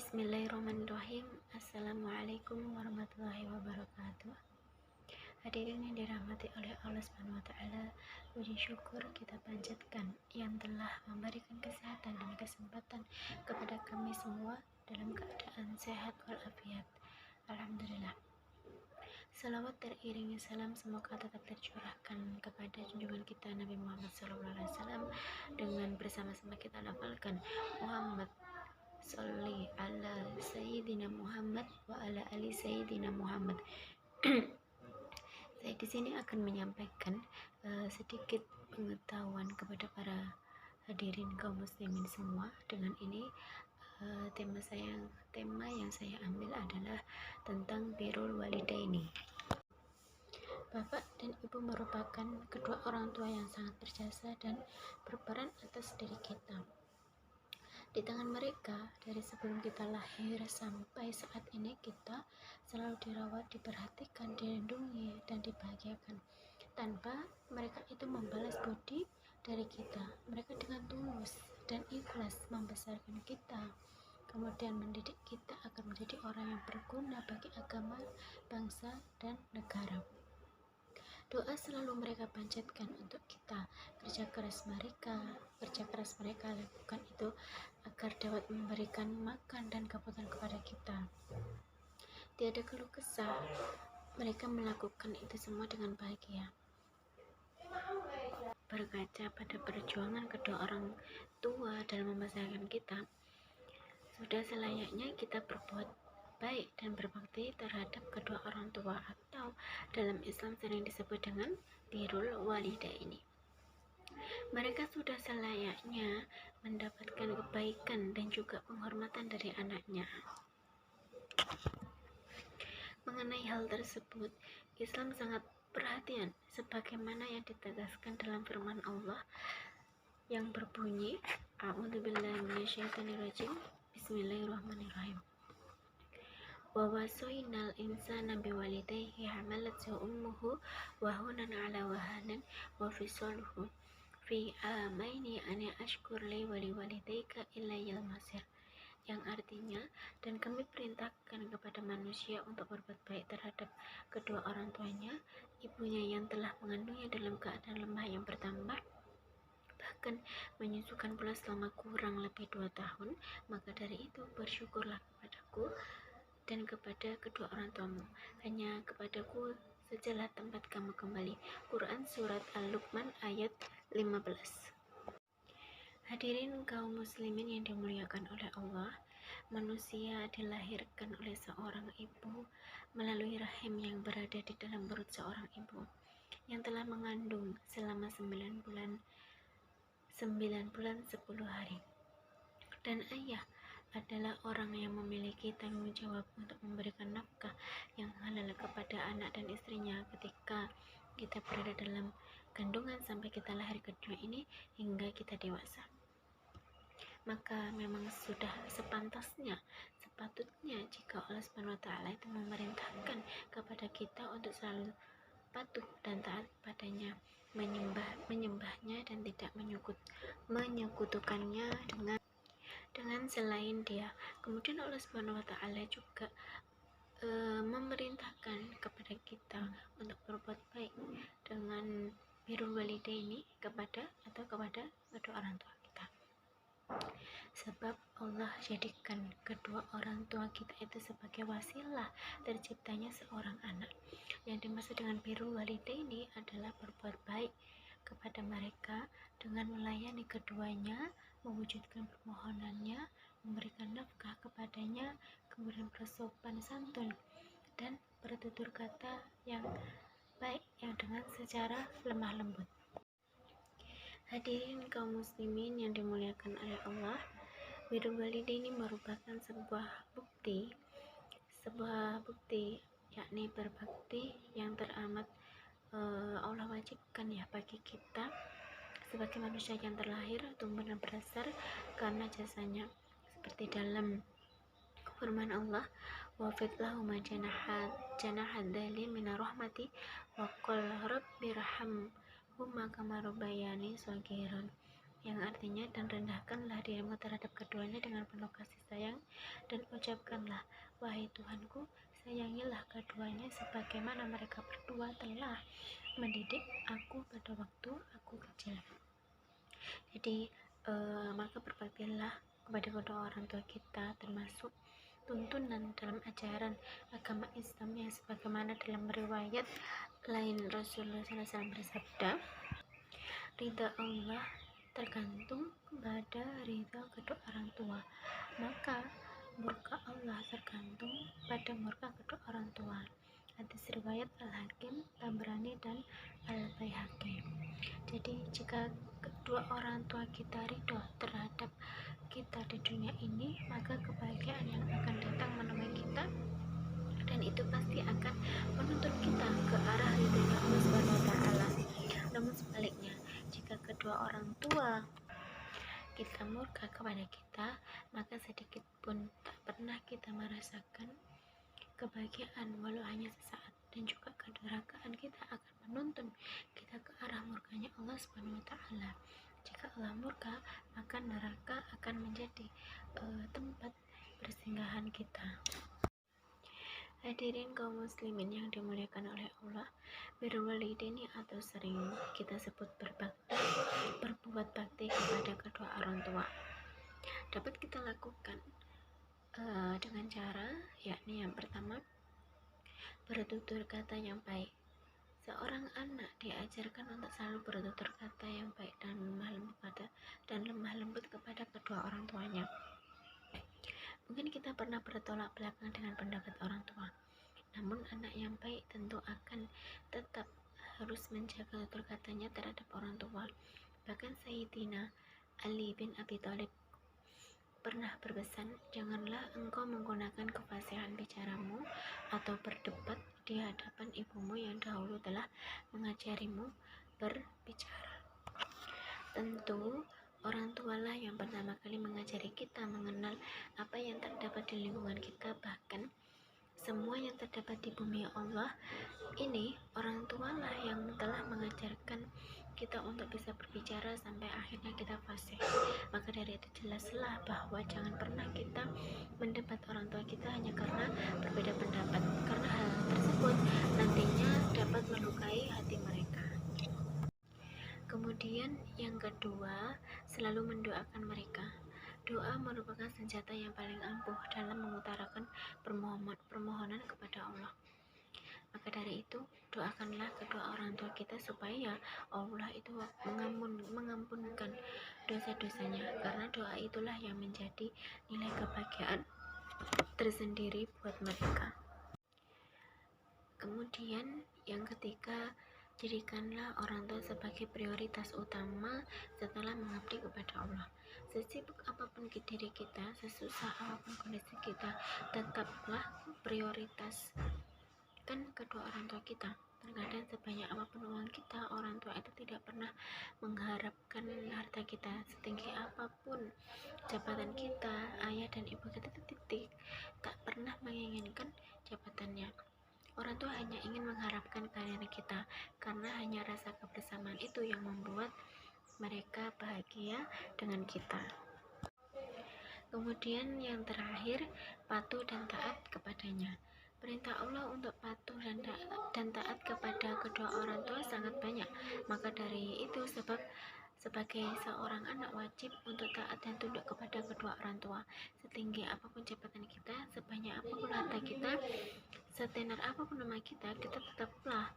Bismillahirrahmanirrahim. Assalamualaikum warahmatullahi wabarakatuh. Hadirin yang dirahmati oleh Allah Subhanahu wa taala, puji syukur kita panjatkan yang telah memberikan kesehatan dan kesempatan kepada kami semua dalam keadaan sehat walafiat. Alhamdulillah. Salawat teriringi salam semoga tetap tercurahkan kepada junjungan kita Nabi Muhammad SAW dengan bersama-sama kita lafalkan Muhammad Sholli ala Sayyidina Muhammad wa ala ali Sayyidina Muhammad. Saya di sini akan menyampaikan sedikit pengetahuan kepada para hadirin kaum muslimin semua. Dengan ini tema yang saya ambil adalah tentang birrul walidaini. Bapak dan ibu merupakan kedua orang tua yang sangat berjasa dan berperan atas diri kita. Di tangan mereka, dari sebelum kita lahir sampai saat ini, kita selalu dirawat, diperhatikan, dilindungi, dan dibahagiakan. Tanpa mereka itu membalas budi dari kita, mereka dengan tulus dan ikhlas membesarkan kita, kemudian mendidik kita agar menjadi orang yang berguna bagi agama, bangsa, dan negara. Doa selalu mereka panjatkan untuk kita. Kerja keras mereka lakukan itu agar dapat memberikan makan dan kebutuhan kepada kita. Tiada keluh kesah, mereka melakukan itu semua dengan bahagia. Berkaca pada perjuangan kedua orang tua dalam membesarkan kita, sudah selayaknya kita berbuat baik dan berbakti terhadap kedua orang tua, atau dalam Islam sering disebut dengan birrul walidaini. Mereka sudah selayaknya mendapatkan kebaikan dan juga penghormatan dari anaknya. Mengenai hal tersebut, Islam sangat perhatian sebagaimana yang ditegaskan dalam firman Allah yang berbunyi, A'udzubillahi minasyaitonirrajim, Bismillahirrahmanirrahim. Wa wasainal insana biwalidayhi hamalathu ummuhu wahunan ala wahanan wa fisaluhu fi amaini ani ashkur li waliwalidayka ilayal masir, yang artinya, dan kami perintahkan kepada manusia untuk berbuat baik terhadap kedua orang tuanya, ibunya yang telah mengandungnya dalam keadaan lemah yang bertambah, bahkan menyusukan pula selama kurang lebih 2 tahun, maka dari itu bersyukurlah kepadaku dan kepada kedua orang tuamu, hanya kepadaku sajalah tempat kamu kembali. Quran Surat Al-Luqman ayat 15. Hadirin kaum muslimin yang dimuliakan oleh Allah, manusia dilahirkan oleh seorang ibu melalui rahim yang berada di dalam perut seorang ibu yang telah mengandung selama 9 bulan 10 hari, dan ayah adalah orang yang memiliki tanggung jawab untuk memberikan nafkah yang halal kepada anak dan istrinya ketika kita berada dalam kandungan sampai kita lahir kedua ini hingga kita dewasa. Maka memang sudah sepatutnya jika Allah Subhanahu wa taala itu memerintahkan kepada kita untuk selalu patuh dan taat padanya, menyembahnya dan tidak menyekutukannya dengan selain Dia. Kemudian Allah Subhanahu wa taala juga memerintahkan kepada kita untuk berbuat baik dengan birrul walidaini kepada kedua orang tua kita. Sebab Allah jadikan kedua orang tua kita itu sebagai wasilah terciptanya seorang anak. Yang dimaksud dengan birrul walidaini adalah berbuat baik kepada mereka dengan melayani keduanya, mewujudkan permohonannya, memberikan nafkah kepadanya, kemudian bersopan santun dan bertutur kata yang baik yang dengan secara lemah lembut. Hadirin kaum muslimin yang dimuliakan oleh Allah, birrul walidaini merupakan sebuah bukti yakni berbakti yang teramat Allah wajibkan ya bagi kita sebagai manusia yang terlahir, tumbuh dan besar karena jasanya, seperti dalam firman Allah, wafid lahuma janahad dhali minar rahmati wa qul rabbirhamhuma kama rabbayani shagiran. yang artinya dan rendahkanlah dirimu terhadap keduanya dengan penuh kasih sayang, dan ucapkanlah, wahai Tuhanku, sayangilah keduanya sebagaimana mereka berdua telah mendidik aku pada waktu aku kecil. Jadi maka berbaktilah kepada kedua orang tua kita, termasuk tuntunan dalam ajaran agama Islam yang sebagaimana dalam riwayat lain Rasulullah SAW bersabda, ridha Allah tergantung pada ridha kedua orang tua, maka murka Allah tergantung pada murka kedua orang tua. Hadis riwayat Al-Hakim, Tabrani, dan Al-Baihaqi. Jadi jika kedua orang tua kita ridho terhadap kita di dunia ini, maka kebahagiaan yang akan datang menemui kita, dan itu pasti akan menuntun kita ke arah ridhonya Allah Subhanahu wa taala. Namun sebaliknya, jika kedua orang tua kita murka kepada kita, maka sedikit pun tak pernah kita merasakan kebahagiaan walau hanya sesaat, dan juga kedurhakaan kita akan menuntun kita ke arah murkanya Allah Subhanahu wa taala. Jika Allah murka, maka neraka akan menjadi tempat persinggahan kita. Hadirin kaum muslimin yang dimuliakan oleh Allah, birrul walidaini atau sering kita sebut berbuat bakti kepada kedua orang tua dapat kita lakukan dengan cara, yakni yang pertama, bertutur kata yang baik. Seorang anak diajarkan untuk selalu bertutur kata yang baik dan lemah lembut kepada kedua orang tuanya. Mungkin kita pernah bertolak belakang dengan pendapat orang tua, namun anak yang baik tentu akan tetap harus menjaga tutur katanya terhadap orang tua. Bahkan Sayyidina Ali bin Abi Thalib pernah berpesan, janganlah engkau menggunakan kefasihan bicaramu atau berdebat di hadapan ibumu yang dahulu telah mengajarimu berbicara. Tentu orang tualah yang pertama kali mengajari kita mengenal apa yang terdapat di lingkungan kita, bahkan semua yang terdapat di bumi Allah ini. Orang tualah yang telah mengajarkan kita untuk bisa berbicara sampai akhirnya kita fasih. Maka dari itu jelaslah bahwa jangan pernah kita mendebat orang tua kita hanya karena berbeda pendapat, karena hal tersebut nantinya dapat melukai hati mereka. Kemudian yang kedua, selalu mendoakan mereka. Doa merupakan senjata yang paling ampuh dalam mengutarakan permohonan kepada Allah. Maka dari itu, doakanlah kedua orang tua kita supaya Allah itu mengampunkan dosa-dosanya, karena doa itulah yang menjadi nilai kebahagiaan tersendiri buat mereka. Kemudian yang ketiga, jadikanlah orang tua sebagai prioritas utama setelah mengabdi kepada Allah. Sesibuk apapun diri kita, sesusah apapun kondisi kita, tetaplah prioritas kan kedua orang tua kita. Terkadang sebanyak apapun uang kita, orang tua itu tidak pernah mengharapkan harta kita. Setinggi apapun jabatan kita, ayah dan ibu kita titik tak pernah menginginkan jabatannya. Orang tua hanya ingin mengharapkan karir kita, karena hanya rasa kebersamaan itu yang membuat mereka bahagia dengan kita. Kemudian yang terakhir, patuh dan taat kepadanya. Perintah Allah untuk patuh dan taat kepada kedua orang tua sangat banyak. Maka dari itu sebagai seorang anak wajib untuk taat dan tunduk kepada kedua orang tua. Setinggi apapun jabatan kita, sebanyak apapun harta kita, setenar apapun nama kita tetaplah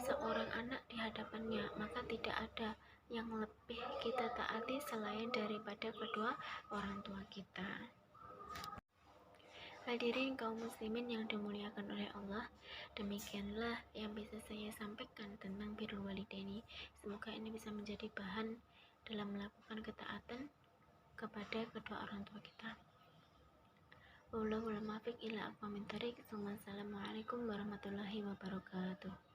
seorang anak di hadapannya. Maka tidak ada yang lebih kita taati selain daripada kedua orang tua kita. Hadirin kaum muslimin yang dimuliakan oleh Allah, demikianlah yang bisa saya sampaikan tentang birrul walidaini. Semoga ini bisa menjadi bahan dalam melakukan ketaatan kepada kedua orang tua kita. Wallahul muwaffiq ila aqwamit thoriq. Assalamualaikum warahmatullahi wabarakatuh.